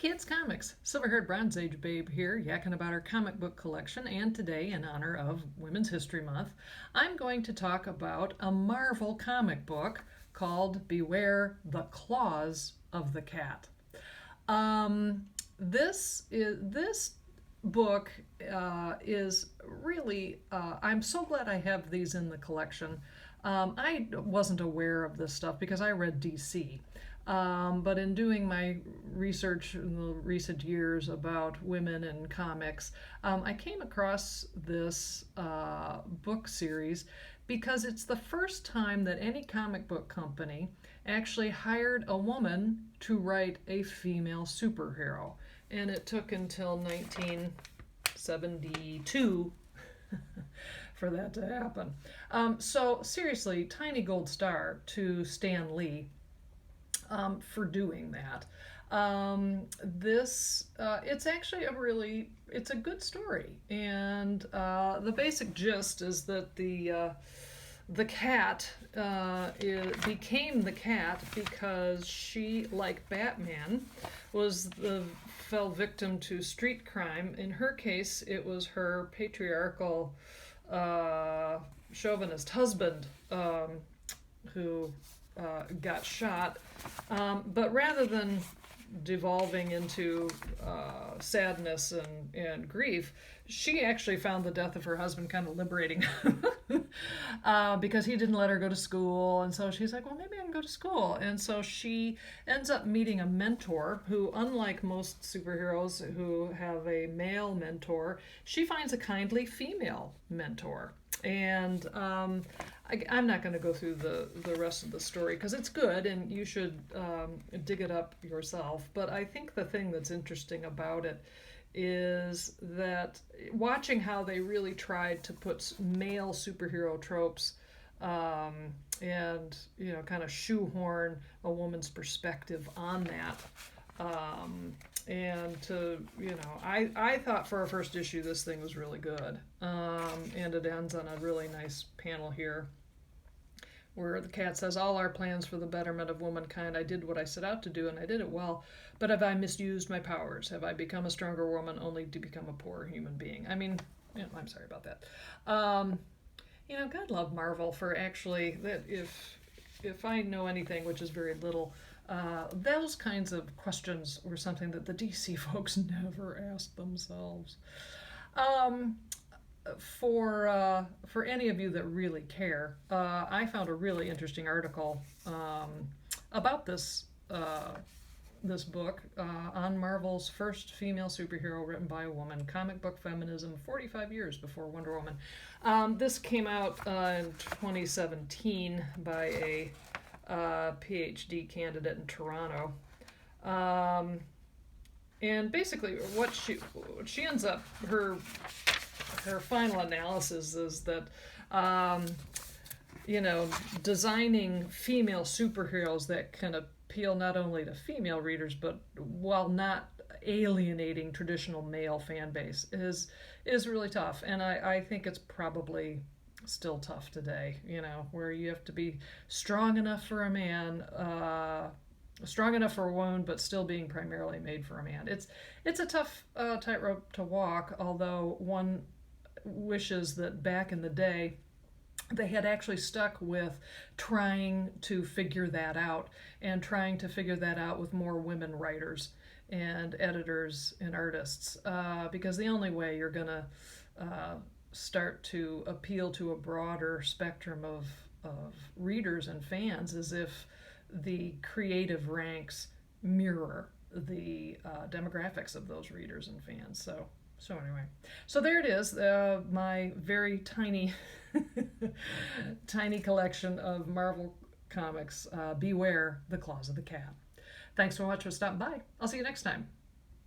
kids, comics. Silver-haired Bronze Age babe here, yakking about our comic book collection, and today, in honor of Women's History Month, I'm going to talk about a Marvel comic book called Beware the Claws of the Cat. This book is really, I'm so glad I have these in the collection. I wasn't aware of this stuff because I read DC. But in doing my research in the recent years about women in comics, I came across this book series because it's the first time that any comic book company actually hired a woman to write a female superhero. And it took until 1972 for that to happen. So seriously, tiny gold star to Stan Lee for doing that. It's actually it's a good story, and the basic gist is that the cat became the cat because she, like Batman, fell victim to street crime. In her case, it was her patriarchal chauvinist husband who got shot. But rather than devolving into sadness and grief, she actually found the death of her husband kind of liberating because he didn't let her go to school. And so she's like, well, maybe I can go to school. And so she ends up meeting a mentor who, unlike most superheroes who have a male mentor, she finds a kindly female mentor. And I'm not going to go through the rest of the story because it's good and you should dig it up yourself. But I think the thing that's interesting about it is that watching how they really tried to put male superhero tropes and kind of shoehorn a woman's perspective on that. I thought for a first issue this thing was really good. And it ends on a really nice panel here where the cat says, all our plans for the betterment of womankind, I did what I set out to do and I did it well, but have I misused my powers? Have I become a stronger woman only to become a poor human being? I mean, I'm sorry about that. God love Marvel for actually, that if I know anything, which is very little, those kinds of questions were something that the DC folks never asked themselves. For any of you that really care, I found a really interesting article about this book on Marvel's first female superhero written by a woman, comic book feminism 45 years before Wonder Woman. This came out in 2017 by a PhD candidate in Toronto. And basically what she ends up, her final analysis is that designing female superheroes that can appeal not only to female readers but while not alienating traditional male fan base is really tough. And I think it's probably still tough today, where you have to be strong enough for a man, strong enough for a woman, but still being primarily made for a man. It's a tough tightrope to walk, although one wishes that back in the day they had actually stuck with trying to figure that out and trying to figure that out with more women writers and editors and artists, because the only way you're going to start to appeal to a broader spectrum of readers and fans is if the creative ranks mirror the demographics of those readers and fans. So anyway, so there it is, my very tiny collection of Marvel comics. Beware the Claws of the Cat. Thanks so much for stopping by. I'll see you next time.